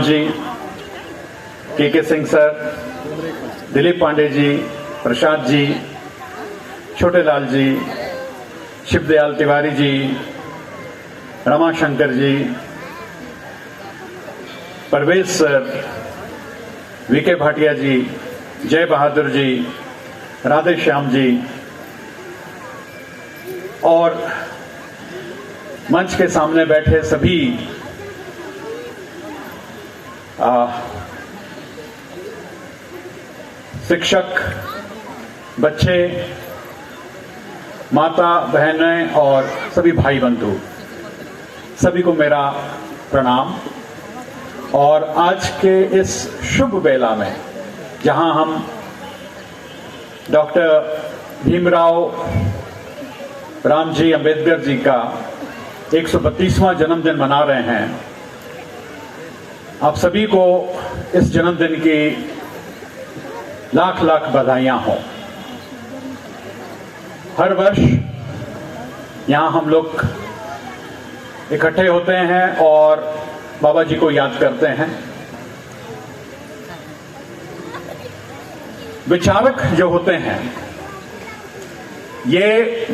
जी, के सिंह सर, दिलीप पांडे जी, प्रसाद जी, छोटेलाल जी, शिवदयाल तिवारी जी, रमाशंकर जी, Parvez sir, VK Bhatia जी, जय बहादुर जी, राधे श्याम जी और मंच के सामने बैठे सभी शिक्षक, बच्चे, माता बहनें और सभी भाई बंधु, सभी को मेरा प्रणाम। और आज के इस शुभ बेला में जहां हम डॉक्टर भीमराव रामजी अंबेडकर जी का 132वां जन्मदिन मना रहे हैं, आप सभी को इस जन्मदिन की लाख लाख बधाइयां हों। हर वर्ष यहां हम लोग इकट्ठे होते हैं और बाबा जी को याद करते हैं। विचारक जो होते हैं, ये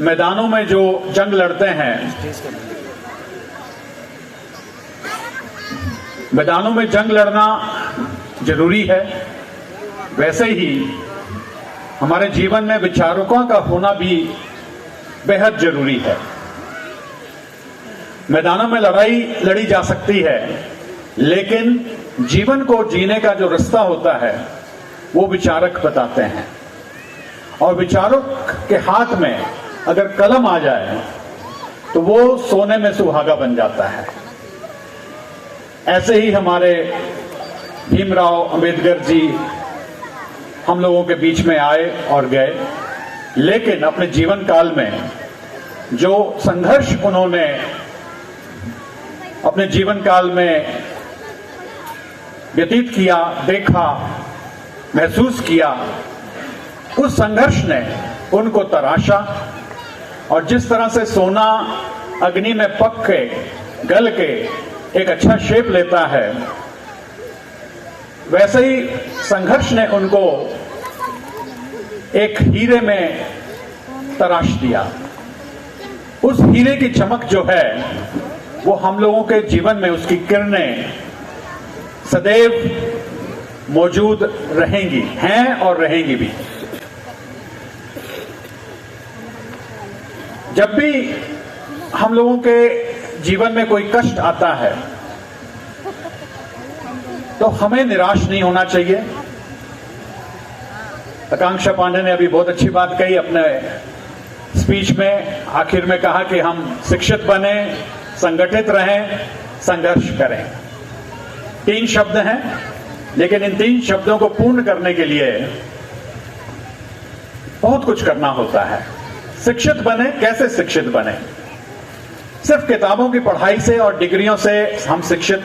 मैदानों में जो जंग लड़ते हैं, मैदानों में जंग लड़ना जरूरी है, वैसे ही हमारे जीवन में विचारकों का होना भी बेहद जरूरी है। मैदानों में लड़ाई लड़ी जा सकती है, लेकिन जीवन को जीने का जो रास्ता होता है वो विचारक बताते हैं। और विचारक के हाथ में अगर कलम आ जाए तो वो सोने में सुहागा बन जाता है। ऐसे ही हमारे भीमराव अंबेडकर जी हम लोगों के बीच में आए और गए, लेकिन अपने जीवन काल में जो संघर्ष उन्होंने अपने जीवन काल में व्यतीत किया, देखा, महसूस किया, उस संघर्ष ने उनको तराशा। और जिस तरह से सोना अग्नि में पक के गल के एक अच्छा शेप लेता है, वैसे ही संघर्ष ने उनको एक हीरे में तराश दिया। उस हीरे की चमक जो है वो हम लोगों के जीवन में उसकी किरणें सदैव मौजूद रहेंगी, हैं और रहेंगी भी। जब भी हम लोगों के जीवन में कोई कष्ट आता है तो हमें निराश नहीं होना चाहिए। आकांक्षा पांडे ने अभी बहुत अच्छी बात कही अपने स्पीच में, आखिर में कहा कि हम शिक्षित बने, संगठित रहें, संघर्ष करें। 3 शब्द हैं, लेकिन इन 3 शब्दों को पूर्ण करने के लिए बहुत कुछ करना होता है। शिक्षित बने, कैसे शिक्षित बने? सिर्फ किताबों की पढ़ाई से और डिग्रियों से हम शिक्षित,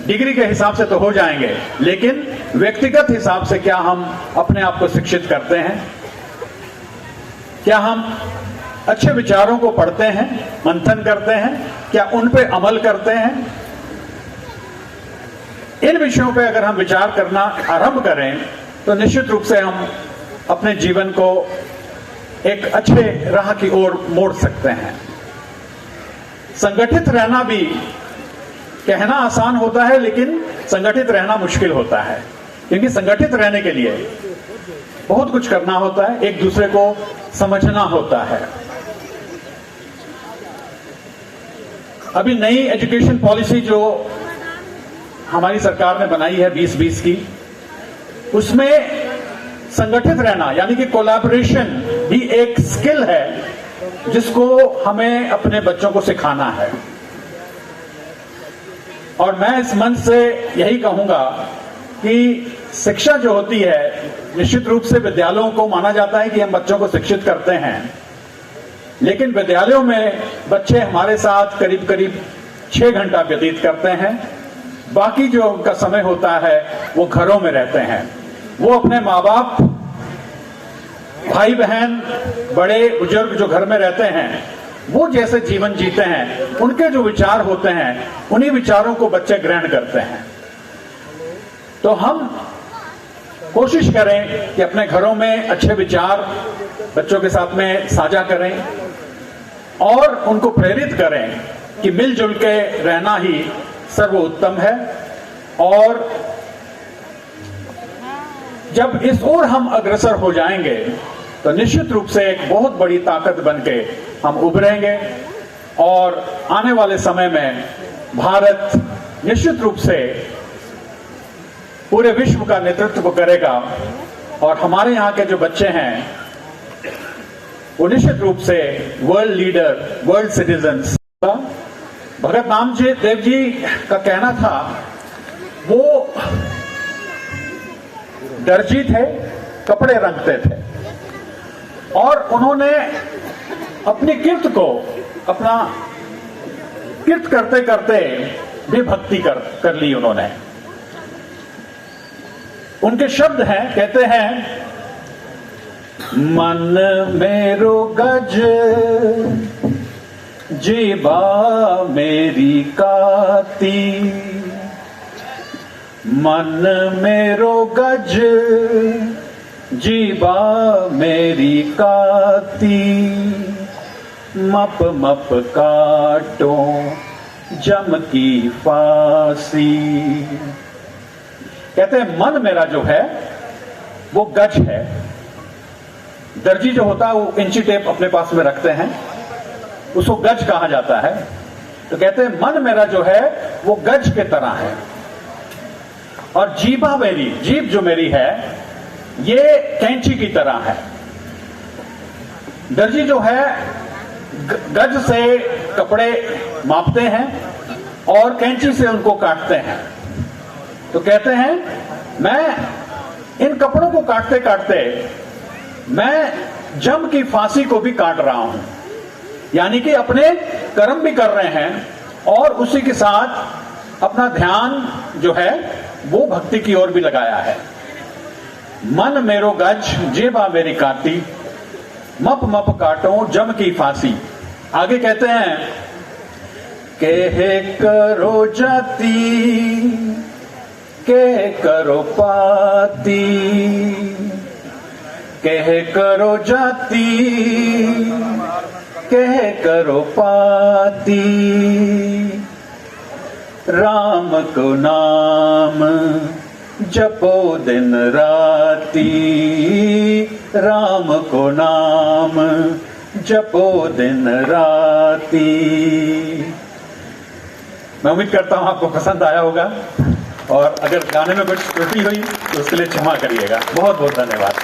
डिग्री के हिसाब से तो हो जाएंगे, लेकिन व्यक्तिगत हिसाब से क्या हम अपने आप को शिक्षित करते हैं? क्या हम अच्छे विचारों को पढ़ते हैं, मंथन करते हैं? क्या उन पे अमल करते हैं? इन विषयों पे अगर हम विचार करना आरंभ करें तो निश्चित रूप से हम अपने जीवन को एक अच्छे राह की ओर मोड़ सकते हैं। संगठित रहना भी कहना आसान होता है, लेकिन संगठित रहना मुश्किल होता है, क्योंकि संगठित रहने के लिए बहुत कुछ करना होता है, एक दूसरे को समझना होता है। अभी नई एजुकेशन पॉलिसी जो हमारी सरकार ने बनाई है 2020 की, उसमें संगठित रहना यानी कि कोलैबोरेशन भी एक स्किल है जिसको हमें अपने बच्चों को सिखाना है। और मैं इस मंच से यही कहूंगा कि शिक्षा जो होती है, निश्चित रूप से विद्यालयों को माना जाता है कि हम बच्चों को शिक्षित करते हैं, लेकिन विद्यालयों में बच्चे हमारे साथ करीब करीब 6 घंटा व्यतीत करते हैं। बाकी जो उनका समय होता है वो घरों में रहते हैं। वो अपने माँ बाप, भाई बहन, बड़े बुजुर्ग जो घर में रहते हैं, वो जैसे जीवन जीते हैं, उनके जो विचार होते हैं, उन्हीं विचारों को बच्चे ग्रहण करते हैं। तो हम कोशिश करें कि अपने घरों में अच्छे विचार बच्चों के साथ में साझा करें और उनको प्रेरित करें कि मिलजुल के रहना ही सर्वोत्तम है। और जब इस ओर हम अग्रसर हो जाएंगे तो निश्चित रूप से एक बहुत बड़ी ताकत बनके हम उभरेंगे और आने वाले समय में भारत निश्चित रूप से पूरे विश्व का नेतृत्व करेगा और हमारे यहाँ के जो बच्चे हैं वो निश्चित रूप से वर्ल्ड लीडर, वर्ल्ड सिटीजन्स। भगत नामदेव जी का कहना था, वो दर्जी थे, कपड़े रंगते थे और उन्होंने अपनी किर्त को अपना किर्त करते करते भी भक्ति कर ली उन्होंने। उनके शब्द हैं, कहते हैं, मन मेरो गज जीवा मेरी काती, मन मेरो गज जीवा मेरी काती, मप मप काटो जम की फांसी। कहते हैं मन मेरा जो है वो गज है। दर्जी जो होता है वो इंची टेप अपने पास में रखते हैं, उसको गज कहा जाता है। तो कहते हैं मन मेरा जो है वो गज के तरह है और जीभा मेरी, जीभ जो मेरी है ये कैंची की तरह है। दर्जी जो है गज से कपड़े मापते हैं और कैंची से उनको काटते हैं। तो कहते हैं मैं इन कपड़ों को काटते काटते मैं जम की फांसी को भी काट रहा हूं, यानी कि अपने कर्म भी कर रहे हैं और उसी के साथ अपना ध्यान जो है वो भक्ति की ओर भी लगाया है। मन मेरो गज जेबा मेरी काटी, मप मप काटो जम की फांसी। आगे कहते हैं, कहे करो जाती के करो पाती, कह करो जाती कह करो पाती, राम को नाम जपो दिन राती, राम को नाम जपो दिन राती। मैं उम्मीद करता हूं आपको पसंद आया होगा और अगर गाने में कुछ त्रुटि हुई तो उसके लिए क्षमा करिएगा। बहुत बहुत धन्यवाद।